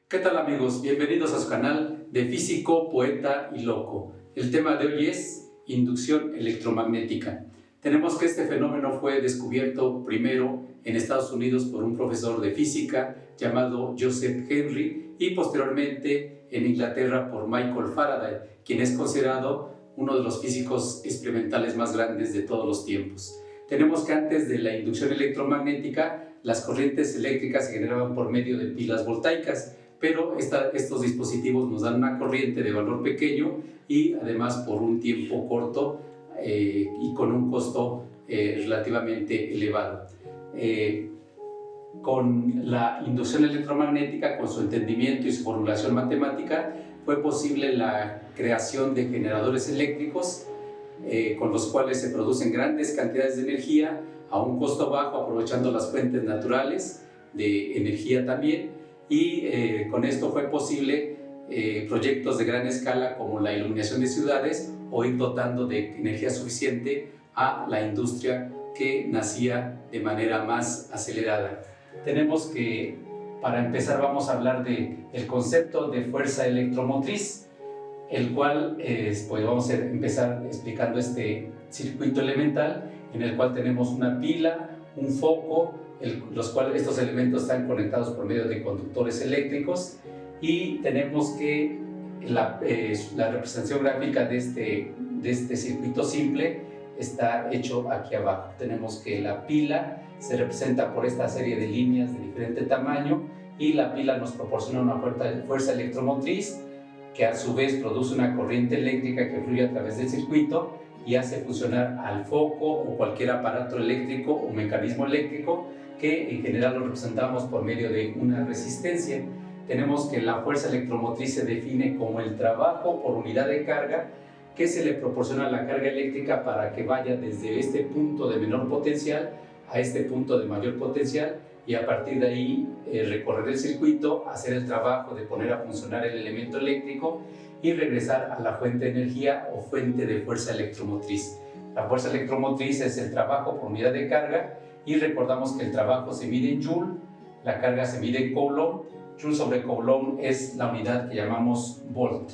¿Qué tal amigos? Bienvenidos a su canal de Físico, Poeta y Loco. El tema de hoy es inducción electromagnética. Tenemos que este fenómeno fue descubierto primero en Estados Unidos por un profesor de física llamado Joseph Henry y posteriormente en Inglaterra por Michael Faraday, quien es considerado uno de los físicos experimentales más grandes de todos los tiempos. Tenemos que antes de la inducción electromagnética, las corrientes eléctricas se generaban por medio de pilas voltaicas, pero estos dispositivos nos dan una corriente de valor pequeño y además por un tiempo corto y con un costo relativamente elevado. Con la inducción electromagnética, con su entendimiento y su formulación matemática, fue posible la creación de generadores eléctricos con los cuales se producen grandes cantidades de energía a un costo bajo, aprovechando las fuentes naturales de energía también. Y con esto fue posible proyectos de gran escala como la iluminación de ciudades o ir dotando de energía suficiente a la industria que nacía de manera más acelerada. Tenemos que, para empezar, vamos a hablar del concepto de fuerza electromotriz, el cual pues vamos a empezar explicando este circuito elemental en el cual tenemos una pila, un foco, los cuales estos elementos están conectados por medio de conductores eléctricos, y tenemos que la representación gráfica de este circuito simple está hecho aquí abajo. Tenemos que la pila se representa por esta serie de líneas de diferente tamaño y la pila nos proporciona una fuerza electromotriz que a su vez produce una corriente eléctrica que fluye a través del circuito y hace funcionar al foco o cualquier aparato eléctrico o mecanismo eléctrico, que en general lo representamos por medio de una resistencia. Tenemos que la fuerza electromotriz se define como el trabajo por unidad de carga que se le proporciona a la carga eléctrica para que vaya desde este punto de menor potencial a este punto de mayor potencial, y a partir de ahí recorrer el circuito, hacer el trabajo de poner a funcionar el elemento eléctrico y regresar a la fuente de energía o fuente de fuerza electromotriz. La fuerza electromotriz es el trabajo por unidad de carga, y recordamos que el trabajo se mide en Joule, la carga se mide en Coulomb. Joule sobre Coulomb es la unidad que llamamos volt.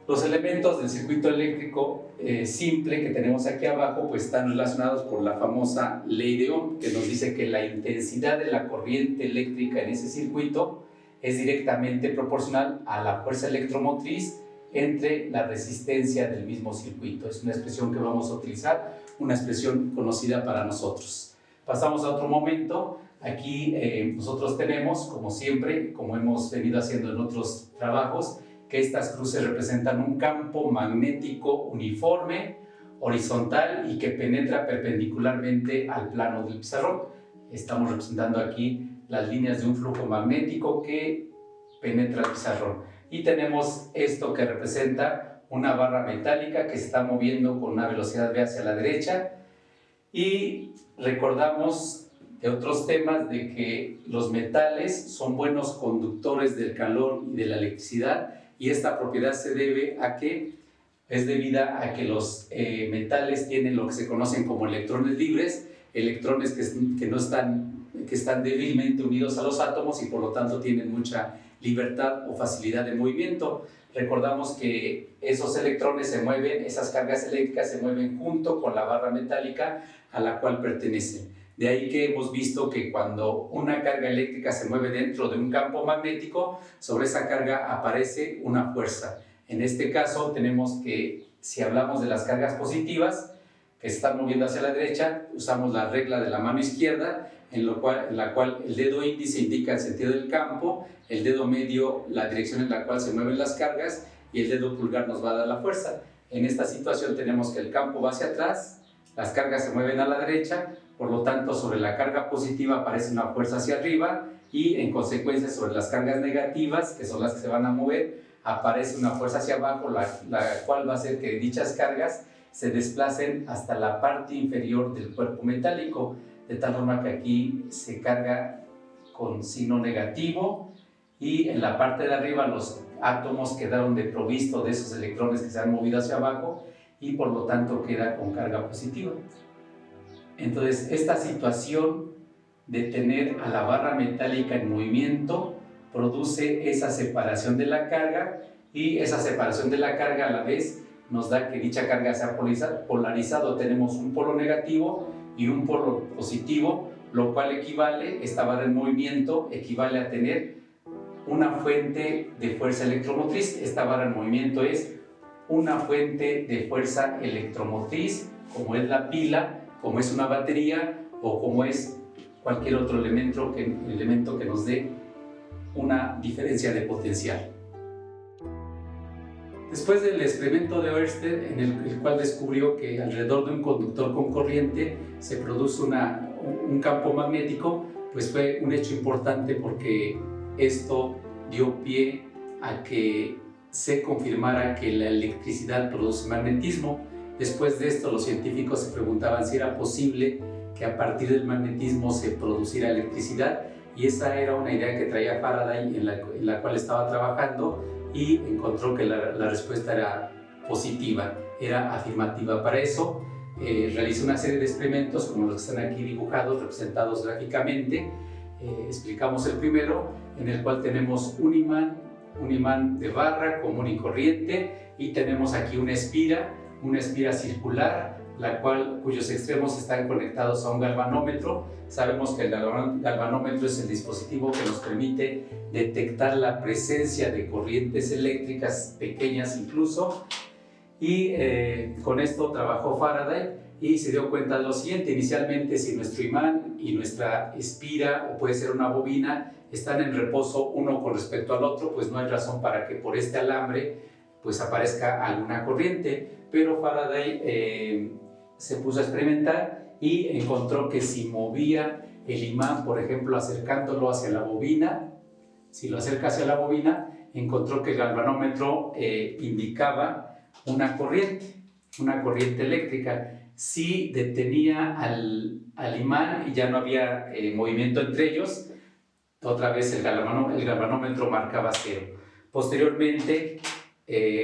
Los elementos del circuito eléctrico simple que tenemos aquí abajo pues están relacionados por la famosa ley de Ohm, que nos dice que la intensidad de la corriente eléctrica en ese circuito es directamente proporcional a la fuerza electromotriz entre la resistencia del mismo circuito. Es una expresión que vamos a utilizar, una expresión conocida para nosotros. Pasamos a otro momento. Aquí nosotros tenemos, como siempre, como hemos venido haciendo en otros trabajos, que estas cruces representan un campo magnético uniforme, horizontal y que penetra perpendicularmente al plano del pizarrón. Estamos representando aquí las líneas de un flujo magnético que penetra el pizarrón. Y tenemos esto que representa una barra metálica que se está moviendo con una velocidad v hacia la derecha. Y recordamos de otros temas de que los metales son buenos conductores del calor y de la electricidad, y esta propiedad se debe a que es debida a que los metales tienen lo que se conocen como electrones libres, electrones que están débilmente unidos a los átomos y por lo tanto tienen mucha libertad o facilidad de movimiento. Recordamos que esos electrones se mueven, esas cargas eléctricas se mueven junto con la barra metálica a la cual pertenecen. De ahí que hemos visto que cuando una carga eléctrica se mueve dentro de un campo magnético, sobre esa carga aparece una fuerza. En este caso tenemos que, si hablamos de las cargas positivas que se están moviendo hacia la derecha, usamos la regla de la mano izquierda, en la cual el dedo índice indica el sentido del campo, el dedo medio la dirección en la cual se mueven las cargas y el dedo pulgar nos va a dar la fuerza. En esta situación tenemos que el campo va hacia atrás, las cargas se mueven a la derecha, por lo tanto sobre la carga positiva aparece una fuerza hacia arriba y en consecuencia sobre las cargas negativas, que son las que se van a mover, aparece una fuerza hacia abajo, la cual va a hacer que dichas cargas se desplacen hasta la parte inferior del cuerpo metálico, de tal forma que aquí se carga con signo negativo y en la parte de arriba los átomos quedaron desprovistos de esos electrones que se han movido hacia abajo y por lo tanto queda con carga positiva. Entonces esta situación de tener a la barra metálica en movimiento produce esa separación de la carga, y esa separación de la carga a la vez nos da que dicha carga sea polarizado. Tenemos un polo negativo y un polo positivo, lo cual equivale, esta barra en movimiento equivale a tener una fuente de fuerza electromotriz. Esta barra en movimiento es una fuente de fuerza electromotriz, como es la pila, como es una batería o como es cualquier otro elemento que nos dé una diferencia de potencial. Después del experimento de Ørsted, en el cual descubrió que alrededor de un conductor con corriente se produce un campo magnético, pues fue un hecho importante, porque esto dio pie a que se confirmara que la electricidad produce magnetismo. Después de esto, los científicos se preguntaban si era posible que a partir del magnetismo se produciera electricidad, y esa era una idea que traía Faraday, en la cual estaba trabajando, y encontró que la respuesta era positiva, era afirmativa. Para eso realizó una serie de experimentos como los que están aquí dibujados, representados gráficamente. Explicamos el primero, en el cual tenemos un imán de barra común y corriente, y tenemos aquí una espira circular, cuyos extremos están conectados a un galvanómetro. Sabemos que el galvanómetro es el dispositivo que nos permite detectar la presencia de corrientes eléctricas pequeñas incluso, y con esto trabajó Faraday y se dio cuenta de lo siguiente: inicialmente, si nuestro imán y nuestra espira, o puede ser una bobina, están en reposo uno con respecto al otro, pues no hay razón para que por este alambre pues aparezca alguna corriente. Pero Faraday se puso a experimentar y encontró que si movía el imán, por ejemplo, acercándolo hacia la bobina, si lo acerca hacia la bobina, encontró que el galvanómetro indicaba una corriente eléctrica. Si detenía al imán y ya no había movimiento entre ellos, otra vez el galvanómetro marcaba 0. Posteriormente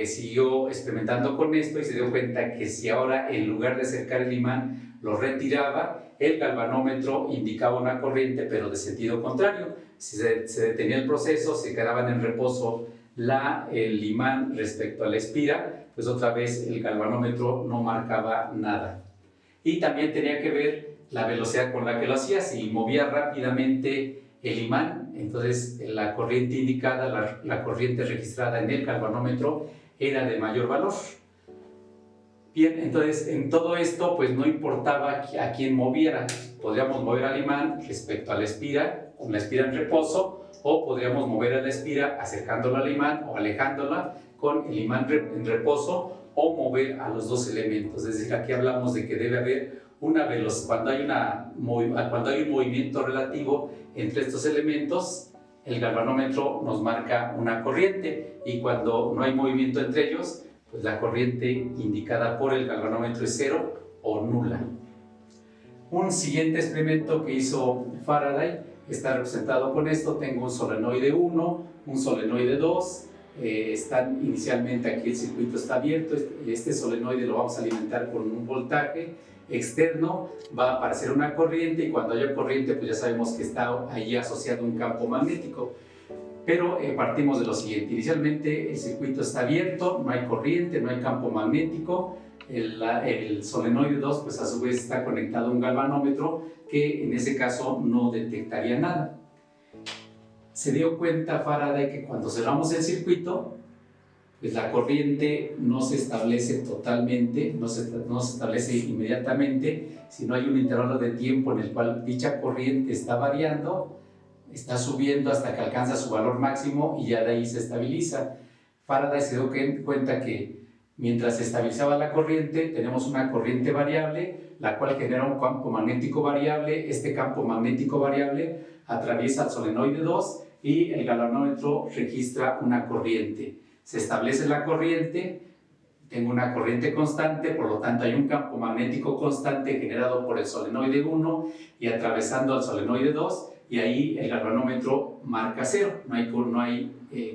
siguió experimentando con esto y se dio cuenta que si ahora, en lugar de acercar el imán, lo retiraba, el galvanómetro indicaba una corriente, pero de sentido contrario. Si se detenía el proceso, se quedaban en reposo el imán respecto a la espira, pues otra vez el galvanómetro no marcaba nada. Y también tenía que ver la velocidad con la que lo hacía. Si movía rápidamente el imán, entonces la corriente indicada, la corriente registrada en el galvanómetro, era de mayor valor. Bien, entonces en todo esto pues no importaba a quién moviera. Podríamos mover al imán respecto a la espira, con la espira en reposo, o podríamos mover a la espira acercándola al imán o alejándola con el imán en reposo, o mover a los dos elementos. Es decir, aquí hablamos de que debe haber una velocidad. Cuando hay un movimiento relativo entre estos elementos, el galvanómetro nos marca una corriente, y cuando no hay movimiento entre ellos, pues la corriente indicada por el galvanómetro es 0 o nula. Un siguiente experimento que hizo Faraday está representado con esto. Tengo un solenoide 1, un solenoide 2. Están inicialmente aquí, el circuito está abierto. Este solenoide lo vamos a alimentar con un voltaje externo, va a aparecer una corriente, y cuando haya corriente pues ya sabemos que está ahí asociado un campo magnético. Pero partimos de lo siguiente: inicialmente el circuito está abierto, no hay corriente, no hay campo magnético. El solenoide 2 pues a su vez está conectado a un galvanómetro que en ese caso no detectaría nada. Se dio cuenta Faraday que cuando cerramos el circuito, pues la corriente no se establece totalmente, no se establece inmediatamente, sino hay un intervalo de tiempo en el cual dicha corriente está variando, está subiendo hasta que alcanza su valor máximo y ya de ahí se estabiliza. Faraday se dio cuenta que mientras se estabilizaba la corriente, tenemos una corriente variable, la cual genera un campo magnético variable. Este campo magnético variable atraviesa el solenoide 2 y el galvanómetro registra una corriente. Se establece la corriente, tengo una corriente constante, por lo tanto hay un campo magnético constante generado por el solenoide 1 y atravesando al solenoide 2, y ahí el galvanómetro marca 0, no hay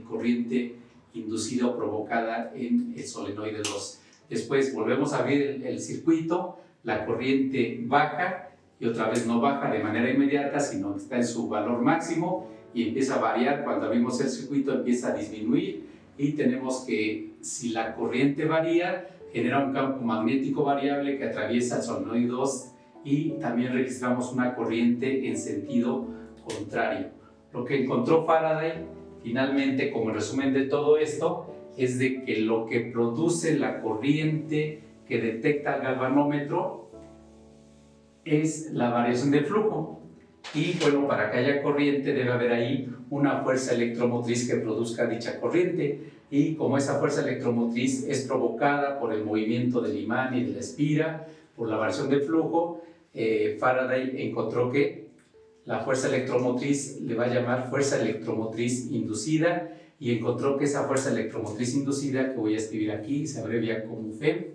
corriente inducida o provocada en el solenoide 2. Después volvemos a abrir el circuito, la corriente baja y otra vez no baja de manera inmediata, sino que está en su valor máximo, y empieza a variar. Cuando abrimos el circuito empieza a disminuir y tenemos que, si la corriente varía, genera un campo magnético variable que atraviesa el solenoide 2 y también registramos una corriente en sentido contrario. Lo que encontró Faraday, finalmente, como resumen de todo esto, es de que lo que produce la corriente que detecta el galvanómetro es la variación del flujo. Y bueno, para que haya corriente debe haber ahí una fuerza electromotriz que produzca dicha corriente, y como esa fuerza electromotriz es provocada por el movimiento del imán y de la espira, por la variación del flujo, Faraday encontró que la fuerza electromotriz le va a llamar fuerza electromotriz inducida, y encontró que esa fuerza electromotriz inducida, que voy a escribir aquí, se abrevia como FEM,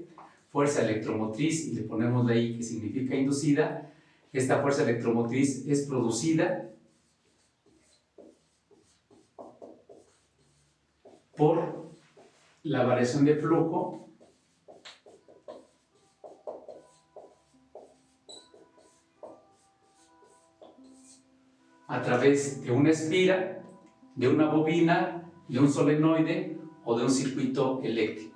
fuerza electromotriz, y le ponemos de ahí que significa inducida. Esta fuerza electromotriz es producida por la variación de flujo a través de una espira, de una bobina, de un solenoide o de un circuito eléctrico.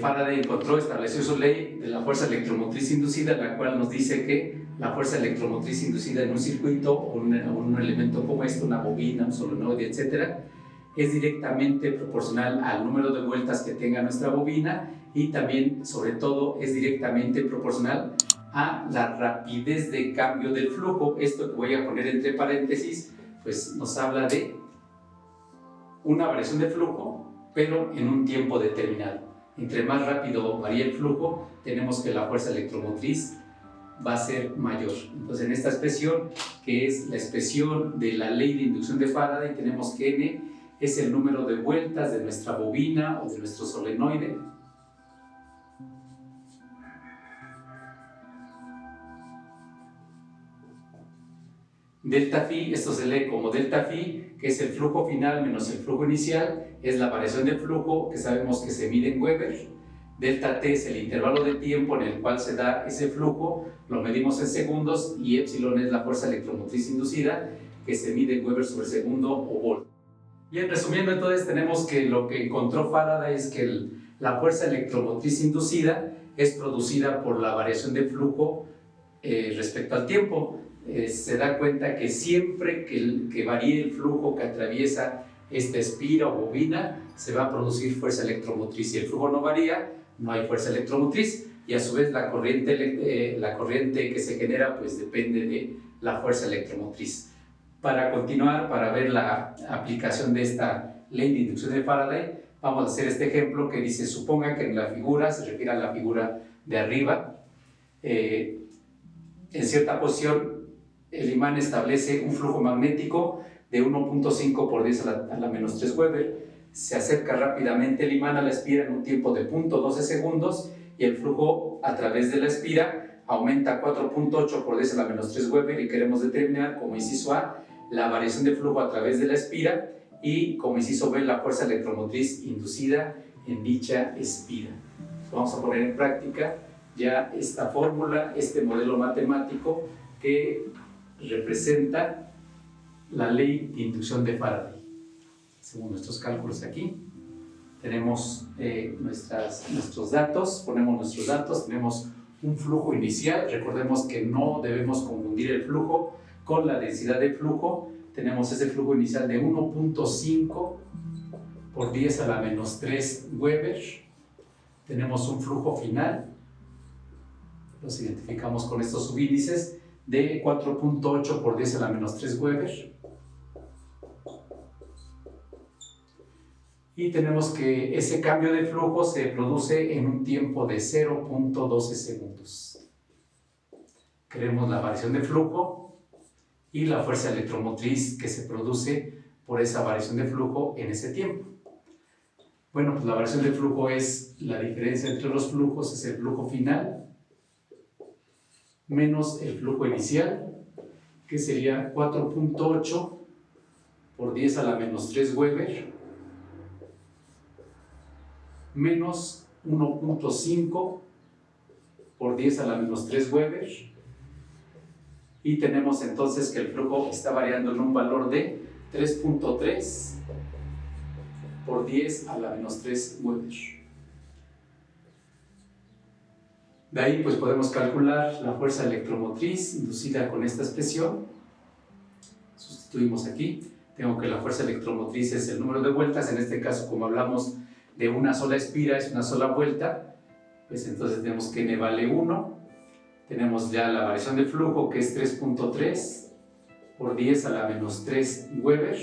Faraday estableció su ley de la fuerza electromotriz inducida, la cual nos dice que la fuerza electromotriz inducida en un circuito o un elemento como este, una bobina, un solenoide, etc., es directamente proporcional al número de vueltas que tenga nuestra bobina, y también, sobre todo, es directamente proporcional a la rapidez de cambio del flujo. Esto que voy a poner entre paréntesis, pues nos habla de una variación de flujo, pero en un tiempo determinado. Entre más rápido varía el flujo, tenemos que la fuerza electromotriz va a ser mayor. Entonces, en esta expresión, que es la expresión de la ley de inducción de Faraday, tenemos que N es el número de vueltas de nuestra bobina o de nuestro solenoide, delta phi, esto se lee como delta phi, que es el flujo final menos el flujo inicial, es la variación del flujo que sabemos que se mide en Weber. Delta t es el intervalo de tiempo en el cual se da ese flujo, lo medimos en segundos, y epsilon es la fuerza electromotriz inducida, que se mide en Weber sobre segundo o volt. Bien, resumiendo entonces, tenemos que lo que encontró Faraday es que la fuerza electromotriz inducida es producida por la variación de flujo respecto al tiempo. Se da cuenta que siempre que varíe el flujo que atraviesa esta espira o bobina, se va a producir fuerza electromotriz. Si el flujo no varía, no hay fuerza electromotriz, y a su vez la corriente que se genera pues depende de la fuerza electromotriz. Para continuar, para ver la aplicación de esta ley de inducción de Faraday, vamos a hacer este ejemplo que dice: suponga que en la figura, se refiere a la figura de arriba, en cierta posición el imán establece un flujo magnético de 1.5 por 10 a la menos 3 Weber. Se acerca rápidamente el imán a la espira en un tiempo de 0.12 segundos, y el flujo a través de la espira aumenta a 4.8 por 10 a la menos 3 Weber, y queremos determinar como inciso A la variación de flujo a través de la espira, y como inciso B la fuerza electromotriz inducida en dicha espira. Vamos a poner en práctica ya esta fórmula, este modelo matemático que representa la ley de inducción de Faraday. Según nuestros cálculos aquí, tenemos nuestros datos, ponemos nuestros datos, tenemos un flujo inicial. Recordemos que no debemos confundir el flujo con la densidad de flujo. Tenemos ese flujo inicial de 1.5 por 10 a la menos 3 Weber. Tenemos un flujo final, los identificamos con estos subíndices, de 4.8 por 10 a la menos 3 Weber. Y tenemos que ese cambio de flujo se produce en un tiempo de 0.12 segundos. Queremos la variación de flujo y la fuerza electromotriz que se produce por esa variación de flujo en ese tiempo. Bueno, pues la variación de flujo es la diferencia entre los flujos, es el flujo final menos el flujo inicial, que sería 4.8 por 10 a la menos 3 Weber, menos 1.5 por 10 a la menos 3 Weber, y tenemos entonces que el flujo está variando en un valor de 3.3 por 10 a la menos 3 Weber. De ahí pues podemos calcular la fuerza electromotriz inducida con esta expresión. Sustituimos aquí. Tengo que la fuerza electromotriz es el número de vueltas. En este caso, como hablamos de una sola espira, es una sola vuelta, pues entonces tenemos que n vale 1. Tenemos ya la variación de flujo, que es 3.3 por 10 a la menos 3 Weber,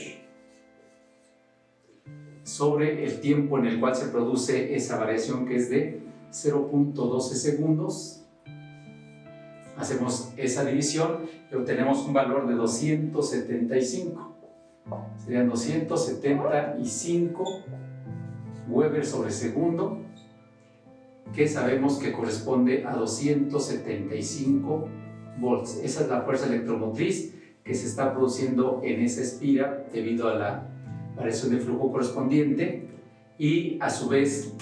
sobre el tiempo en el cual se produce esa variación, que es de 0.12 segundos. Hacemos esa división y obtenemos un valor de 275. Serían 275 Weber sobre segundo, que sabemos que corresponde a 275 volts. Esa es la fuerza electromotriz que se está produciendo en esa espira debido a la variación de flujo correspondiente, y a su vez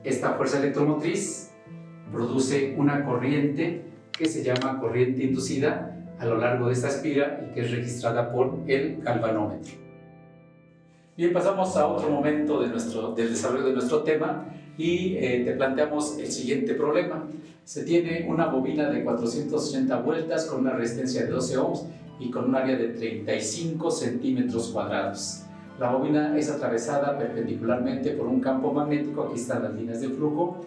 esta fuerza electromotriz produce una corriente que se llama corriente inducida a lo largo de esta espira y que es registrada por el galvanómetro. Bien, pasamos a otro momento del desarrollo de nuestro tema y te planteamos el siguiente problema. Se tiene una bobina de 480 vueltas con una resistencia de 12 ohms y con un área de 35 centímetros cuadrados. La bobina es atravesada perpendicularmente por un campo magnético, aquí están las líneas de flujo,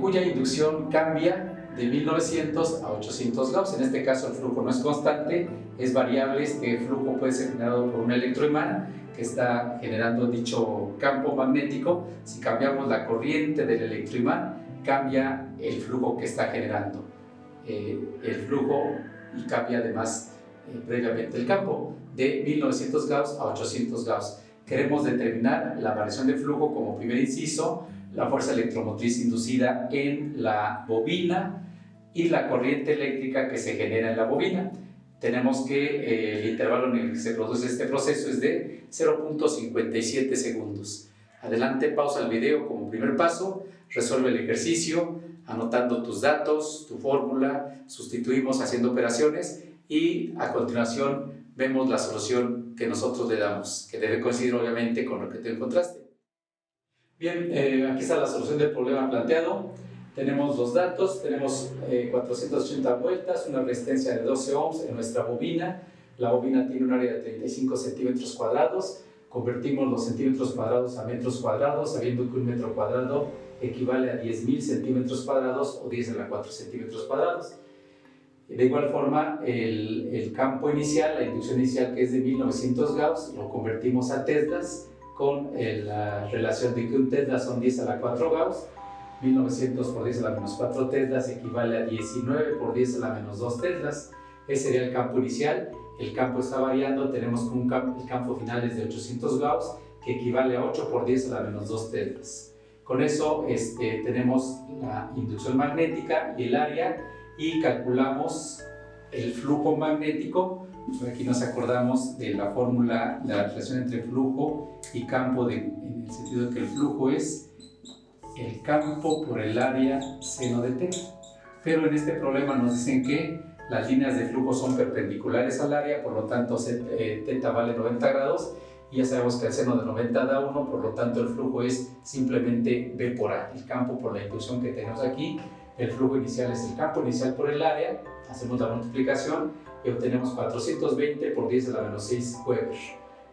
cuya inducción cambia de 1900 a 800 Gauss. En este caso el flujo no es constante, es variable. Este flujo puede ser generado por un electroimán que está generando dicho campo magnético. Si cambiamos la corriente del electroimán, cambia el flujo que está generando el flujo, y cambia además previamente el campo de 1900 Gauss a 800 Gauss. Queremos determinar la variación de flujo como primer inciso, la fuerza electromotriz inducida en la bobina y la corriente eléctrica que se genera en la bobina. Tenemos que el intervalo en el que se produce este proceso es de 0.57 segundos. Adelante, pausa el video como primer paso, resuelve el ejercicio anotando tus datos, tu fórmula, sustituimos haciendo operaciones y a continuación vemos la solución que nosotros le damos, que debe coincidir obviamente con lo que tú encontraste. Bien, aquí está la solución del problema planteado. Tenemos los datos, tenemos 480 vueltas, una resistencia de 12 ohms en nuestra bobina. La bobina tiene un área de 35 centímetros cuadrados. Convertimos los centímetros cuadrados a metros cuadrados, sabiendo que un metro cuadrado equivale a 10.000 centímetros cuadrados o 10 a la 4 centímetros cuadrados. De igual forma, el campo inicial, la inducción inicial, que es de 1900 Gauss, lo convertimos a teslas con la relación de que un tesla son 10 a la 4 Gauss. 1900 por 10 a la menos 4 teslas equivale a 19 por 10 a la menos 2 teslas. Ese sería el campo inicial. El campo está variando, tenemos que el campo final es de 800 Gauss, que equivale a 8 por 10 a la menos 2 teslas. Con eso tenemos la inducción magnética y el área, y calculamos el flujo magnético. Aquí nos acordamos de la fórmula de la relación entre flujo y campo, en el sentido de que el flujo es el campo por el área seno de θ. Pero en este problema nos dicen que las líneas de flujo son perpendiculares al área, por lo tanto θ vale 90 grados, y ya sabemos que el seno de 90 da 1, por lo tanto el flujo es simplemente V por A, el campo por la inducción que tenemos aquí. El flujo inicial es el campo inicial por el área, hacemos la multiplicación y obtenemos 420 por 10 a la menos 6 Weber.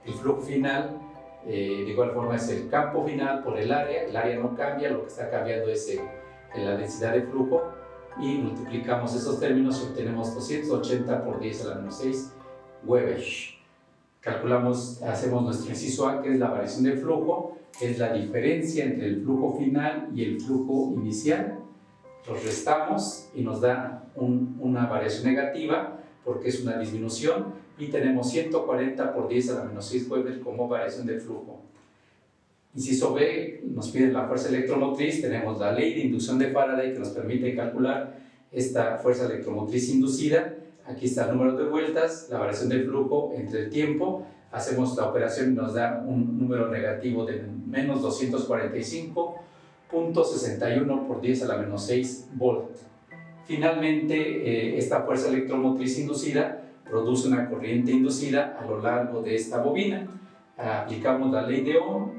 El flujo final, de igual forma, es el campo final por el área no cambia, lo que está cambiando es la densidad de flujo, y multiplicamos esos términos y obtenemos 280 por 10 a la menos 6 Weber. Calculamos, hacemos nuestro inciso A, que es la variación de flujo, que es la diferencia entre el flujo final y el flujo inicial. Los restamos y nos da una variación negativa porque es una disminución, y tenemos 140 por 10 a la menos 6 Weber como variación de flujo. Inciso B, nos piden la fuerza electromotriz. Tenemos la ley de inducción de Faraday que nos permite calcular esta fuerza electromotriz inducida. Aquí está el número de vueltas, la variación del flujo entre el tiempo. Hacemos la operación y nos da un número negativo de menos 245.61 por 10 a la menos 6 volt. Finalmente, esta fuerza electromotriz inducida produce una corriente inducida a lo largo de esta bobina. Aplicamos la ley de Ohm,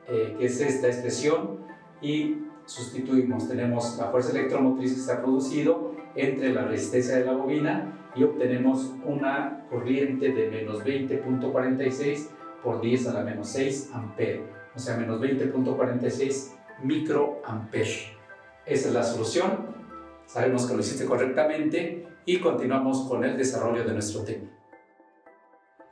que es esta expresión, y sustituimos. Tenemos la fuerza electromotriz que se ha producido entre la resistencia de la bobina y obtenemos una corriente de menos 20.46 por 10 a la menos 6 ampere, o sea, menos 20.46 microampere. Esa es la solución. Sabemos que lo hiciste correctamente y continuamos con el desarrollo de nuestro tema.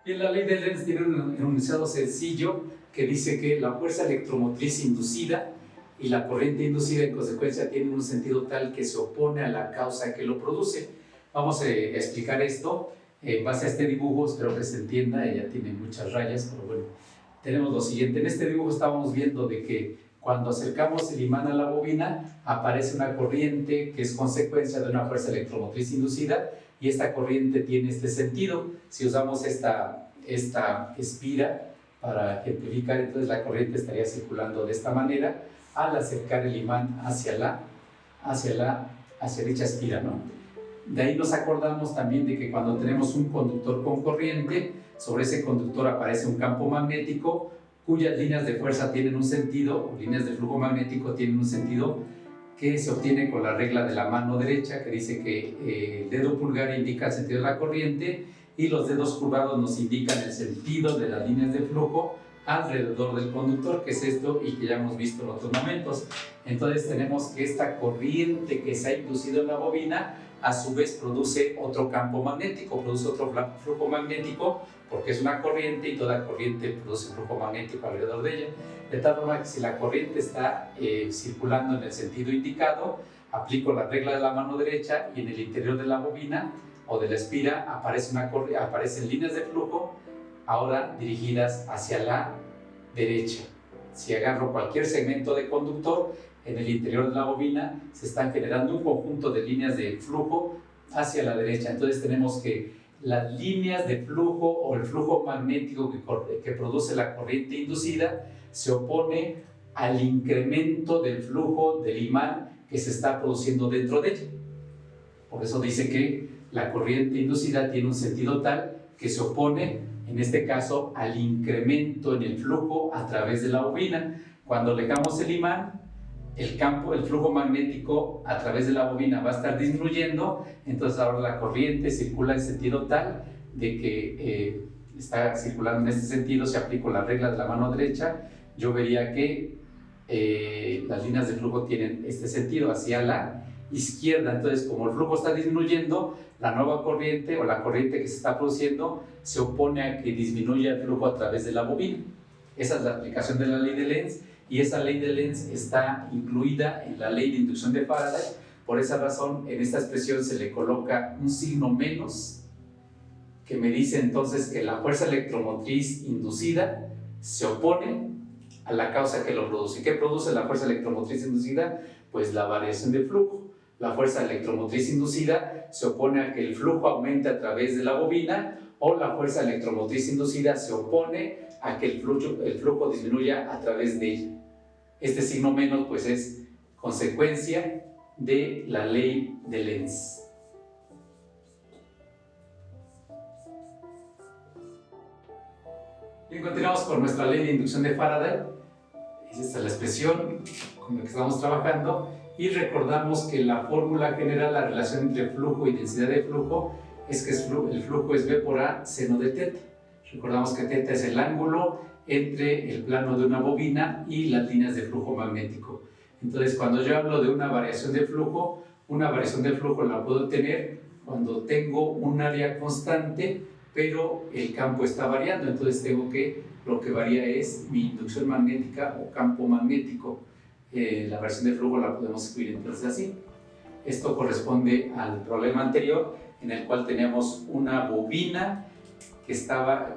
Bien, la ley de Lenz tiene un enunciado sencillo que dice que la fuerza electromotriz inducida y la corriente inducida en consecuencia tienen un sentido tal que se opone a la causa que lo produce. Vamos a explicar esto en base a este dibujo, espero que se entienda, ella tiene muchas rayas, pero bueno, tenemos lo siguiente. En este dibujo estábamos viendo de que cuando acercamos el imán a la bobina aparece una corriente que es consecuencia de una fuerza electromotriz inducida, y esta corriente tiene este sentido. Si usamos esta espira para ejemplificar, entonces la corriente estaría circulando de esta manera al acercar el imán hacia dicha espira, ¿no? De ahí nos acordamos también de que cuando tenemos un conductor con corriente, sobre ese conductor aparece un campo magnético cuyas líneas de fuerza tienen un sentido, o líneas de flujo magnético tienen un sentido, que se obtiene con la regla de la mano derecha, que dice que el dedo pulgar indica el sentido de la corriente y los dedos curvados nos indican el sentido de las líneas de flujo alrededor del conductor, que es esto y que ya hemos visto en otros momentos. Entonces tenemos que esta corriente que se ha inducido en la bobina a su vez produce otro campo magnético, produce otro flujo magnético, porque es una corriente y toda corriente produce flujo magnético alrededor de ella. De tal forma que si la corriente está circulando en el sentido indicado, aplico la regla de la mano derecha y en el interior de la bobina o de la espira aparecen líneas de flujo, ahora dirigidas hacia la derecha. Si agarro cualquier segmento de conductor, en el interior de la bobina se están generando un conjunto de líneas de flujo hacia la derecha. Entonces tenemos que las líneas de flujo o el flujo magnético que produce la corriente inducida se opone al incremento del flujo del imán que se está produciendo dentro de ella. Por eso dice que la corriente inducida tiene un sentido tal que se opone, en este caso, al incremento en el flujo a través de la bobina. Cuando alejamos el imán, el flujo magnético a través de la bobina va a estar disminuyendo, entonces ahora la corriente circula en sentido tal de que está circulando en este sentido. Si aplico la regla de la mano derecha, yo vería que las líneas de flujo tienen este sentido hacia la izquierda. Entonces, como el flujo está disminuyendo, la nueva corriente o la corriente que se está produciendo se opone a que disminuya el flujo a través de la bobina. Esa es la aplicación de la ley de Lenz, y esa ley de Lenz está incluida en la ley de inducción de Faraday. Por esa razón, en esta expresión se le coloca un signo menos, que me dice entonces que la fuerza electromotriz inducida se opone a la causa que lo produce. ¿Qué produce la fuerza electromotriz inducida? Pues la variación de flujo. La fuerza electromotriz inducida se opone a que el flujo aumente a través de la bobina, o la fuerza electromotriz inducida se opone a que el flujo disminuya a través de ella. Este signo menos pues es consecuencia de la ley de Lenz. Bien, continuamos con nuestra ley de inducción de Faraday. Esta es la expresión con la que estamos trabajando, y recordamos que la fórmula general, la relación entre flujo y densidad de flujo, es que el flujo es V por A seno de θ. Recordamos que θ es el ángulo entre el plano de una bobina y las líneas de flujo magnético. Entonces, cuando yo hablo de una variación de flujo la puedo tener cuando tengo un área constante, pero el campo está variando. Entonces tengo que, lo que varía es mi inducción magnética o campo magnético. La variación de flujo la podemos escribir entonces así. Esto corresponde al problema anterior, en el cual teníamos una bobina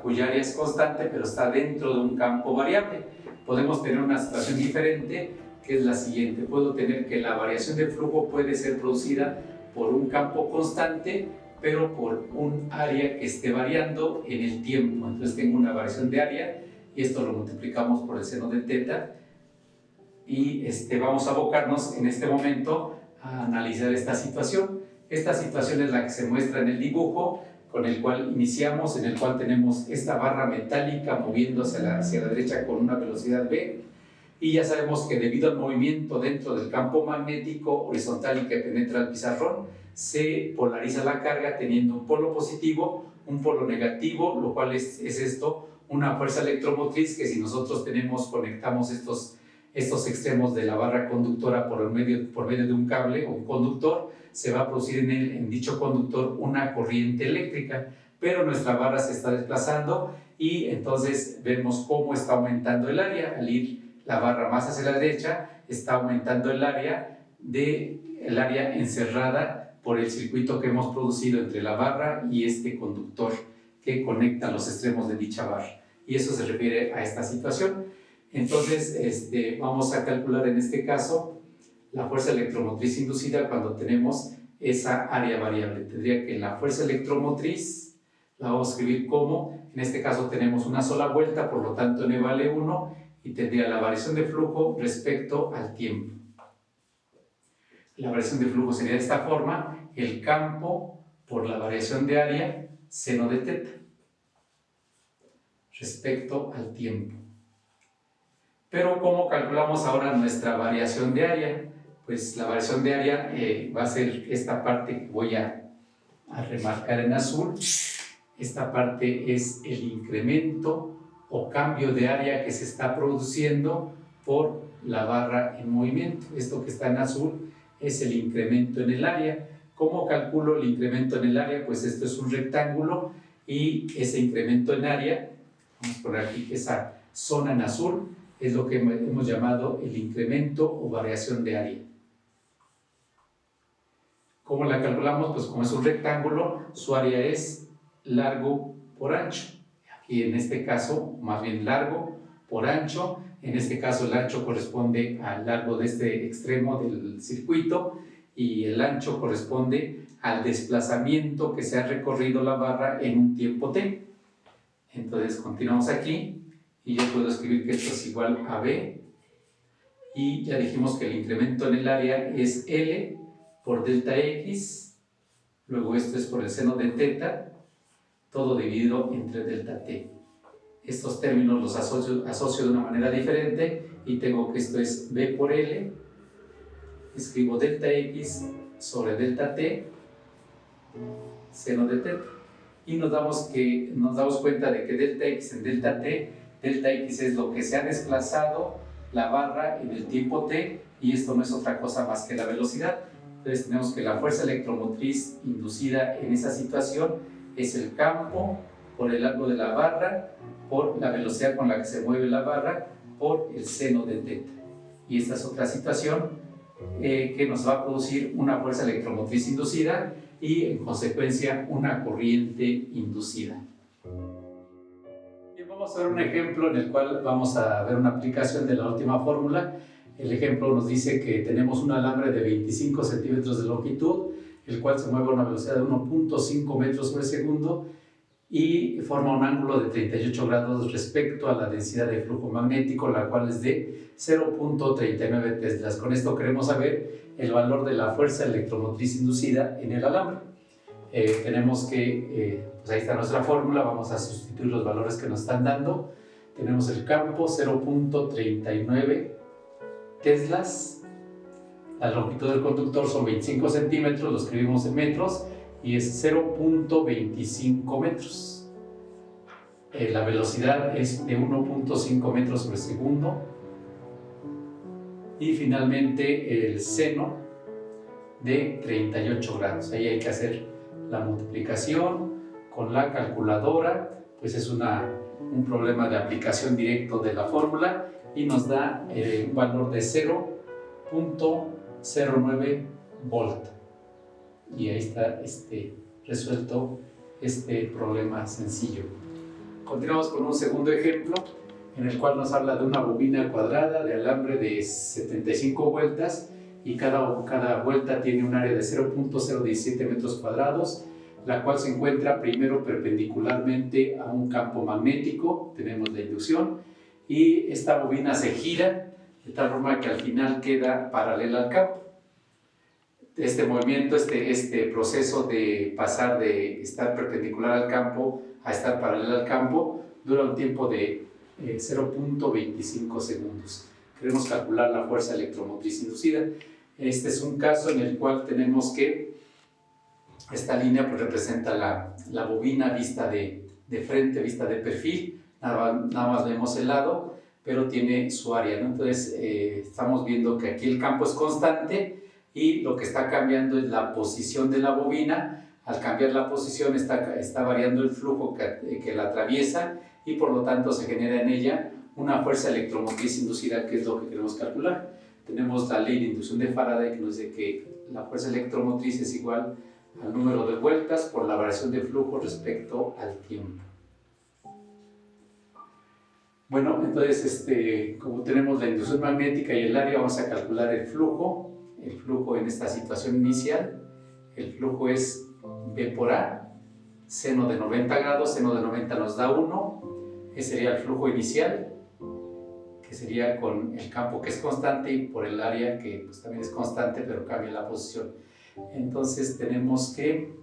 cuya área es constante, pero está dentro de un campo variable. Podemos tener una situación diferente, que es la siguiente. Puedo tener que la variación de flujo puede ser producida por un campo constante, pero por un área que esté variando en el tiempo. Entonces tengo una variación de área, y esto lo multiplicamos por el seno de θ, y vamos a abocarnos en este momento a analizar esta situación. Esta situación es la que se muestra en el dibujo, con el cual iniciamos, en el cual tenemos esta barra metálica moviéndose hacia la derecha con una velocidad v, y ya sabemos que debido al movimiento dentro del campo magnético horizontal y que penetra el pizarrón, se polariza la carga teniendo un polo positivo, un polo negativo, lo cual es esto, una fuerza electromotriz que si nosotros conectamos estos extremos de la barra conductora por medio de un cable o un conductor, se va a producir en dicho conductor una corriente eléctrica, pero nuestra barra se está desplazando y entonces vemos cómo está aumentando el área. Al ir la barra más hacia la derecha, está aumentando el área encerrada por el circuito que hemos producido entre la barra y este conductor que conecta los extremos de dicha barra. Y eso se refiere a esta situación. Entonces, vamos a calcular en este caso la fuerza electromotriz inducida cuando tenemos esa área variable. Tendría que la fuerza electromotriz la vamos a escribir como, en este caso tenemos una sola vuelta, por lo tanto n vale 1, y tendría la variación de flujo respecto al tiempo. La variación de flujo sería de esta forma: el campo por la variación de área seno de teta respecto al tiempo. Pero ¿cómo calculamos ahora nuestra variación de área? Pues la variación de área va a ser esta parte que voy a remarcar en azul. Esta parte es el incremento o cambio de área que se está produciendo por la barra en movimiento. Esto que está en azul es el incremento en el área. ¿Cómo calculo el incremento en el área? Pues esto es un rectángulo y ese incremento en área, vamos a poner aquí que esa zona en azul es lo que hemos llamado el incremento o variación de área. ¿Cómo la calculamos? Pues como es un rectángulo, su área es largo por ancho. Aquí en este caso, más bien largo por ancho. En este caso el ancho corresponde al largo de este extremo del circuito y el ancho corresponde al desplazamiento que se ha recorrido la barra en un tiempo t. Entonces continuamos aquí y yo puedo escribir que esto es igual a b, y ya dijimos que el incremento en el área es L por delta X, luego esto es por el seno de teta, todo dividido entre delta T. Estos términos los asocio de una manera diferente y tengo que esto es B por L, escribo delta X sobre delta T, seno de teta. Y nos damos cuenta de que delta X en delta X es lo que se ha desplazado la barra en el tiempo T, y esto no es otra cosa más que la velocidad. Entonces tenemos que la fuerza electromotriz inducida en esa situación es el campo por el largo de la barra, por la velocidad con la que se mueve la barra, por el seno de teta. Y esta es otra situación que nos va a producir una fuerza electromotriz inducida y en consecuencia una corriente inducida. Bien, vamos a ver un ejemplo en el cual vamos a ver una aplicación de la última fórmula. El ejemplo nos dice que tenemos un alambre de 25 centímetros de longitud, el cual se mueve a una velocidad de 1.5 metros por segundo y forma un ángulo de 38 grados respecto a la densidad de flujo magnético, la cual es de 0.39 teslas. Con esto queremos saber el valor de la fuerza electromotriz inducida en el alambre. Tenemos que, pues ahí está nuestra fórmula, vamos a sustituir los valores que nos están dando. Tenemos el campo 0.39 teslas, la longitud del conductor son 25 centímetros, lo escribimos en metros, y es 0.25 metros. La velocidad es de 1.5 metros por segundo. Y finalmente el seno de 38 grados. Ahí hay que hacer la multiplicación con la calculadora, pues es un problema de aplicación directo de la fórmula y nos da un valor de 0.09 volt. Y ahí está resuelto este problema sencillo. Continuamos con un segundo ejemplo en el cual nos habla de una bobina cuadrada de alambre de 75 vueltas y cada vuelta tiene un área de 0.017 metros cuadrados, la cual se encuentra primero perpendicularmente a un campo magnético, tenemos la inducción, y esta bobina se gira de tal forma que al final queda paralela al campo. este movimiento, este proceso de pasar de estar perpendicular al campo a estar paralelo al campo, dura un tiempo de 0.25 segundos. Queremos calcular la fuerza electromotriz inducida. Este es un caso en el cual tenemos que esta línea pues representa la bobina vista de frente, vista de perfil. Nada más vemos el lado, pero tiene su área, ¿no? Entonces estamos viendo que aquí el campo es constante y lo que está cambiando es la posición de la bobina. Al cambiar la posición está variando el flujo que la atraviesa y por lo tanto se genera en ella una fuerza electromotriz inducida, que es lo que queremos calcular. Tenemos la ley de inducción de Faraday que nos dice que la fuerza electromotriz es igual al número de vueltas por la variación de flujo respecto al tiempo. Bueno, entonces como tenemos la inducción magnética y el área, vamos a calcular el flujo. El flujo en esta situación inicial, el flujo es V por A, seno de 90 grados, seno de 90 nos da 1, ese sería el flujo inicial, que sería con el campo que es constante y por el área que pues, también es constante pero cambia la posición. Entonces tenemos que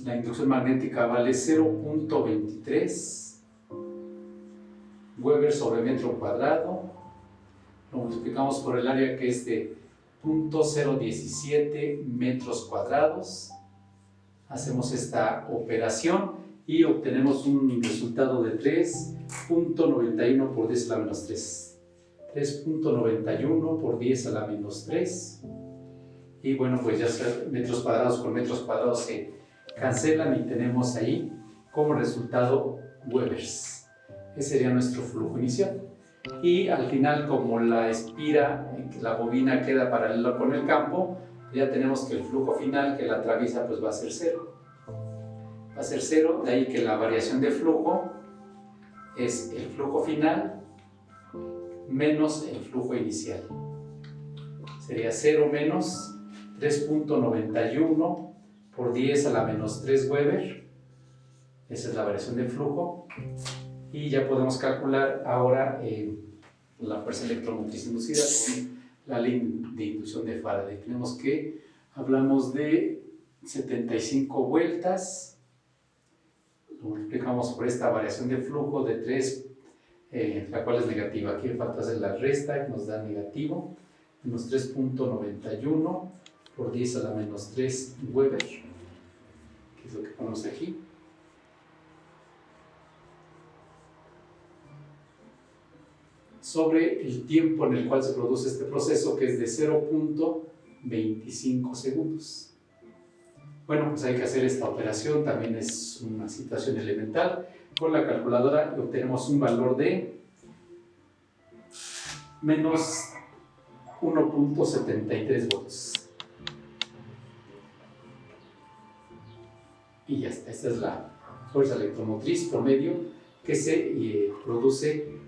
la inducción magnética vale 0.23 Weber sobre metro cuadrado, lo multiplicamos por el área que es de 0.017 metros cuadrados, hacemos esta operación y obtenemos un resultado de 3.91 por 10 a la menos 3. 3.91 por 10 a la menos 3. Y bueno, pues ya sea metros cuadrados con metros cuadrados se cancelan y tenemos ahí como resultado Webers. Ese sería nuestro flujo inicial. Y al final, como la espira, la bobina queda paralela con el campo, ya tenemos que el flujo final que la atraviesa pues va a ser 0. Va a ser 0, de ahí que la variación de flujo es el flujo final menos el flujo inicial. Sería 0 menos 3.91 por 10 a la menos 3 Weber. Esa es la variación de flujo. Y ya podemos calcular ahora la fuerza electromotriz inducida con la ley de inducción de Faraday. Tenemos que, hablamos de 75 vueltas, lo multiplicamos por esta variación de flujo de 3, la cual es negativa. Aquí falta hacer la resta, que nos da negativo, menos 3.91 por 10 a la menos 3 Weber, que es lo que ponemos aquí. Sobre el tiempo en el cual se produce este proceso, que es de 0.25 segundos. Bueno, pues hay que hacer esta operación, también es una situación elemental. Con la calculadora obtenemos un valor de menos 1.73 volts. Y ya está, esta es la fuerza electromotriz promedio que se produce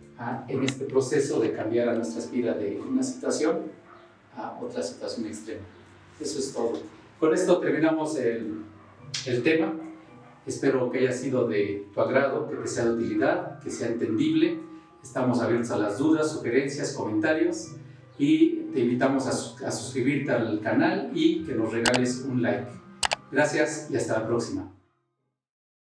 en este proceso de cambiar a nuestra espira de una situación a otra situación extrema. Eso es todo. Con esto terminamos el tema. Espero que haya sido de tu agrado, que te sea de utilidad, que sea entendible. Estamos abiertos a las dudas, sugerencias, comentarios y te invitamos a suscribirte al canal y que nos regales un like. Gracias y hasta la próxima.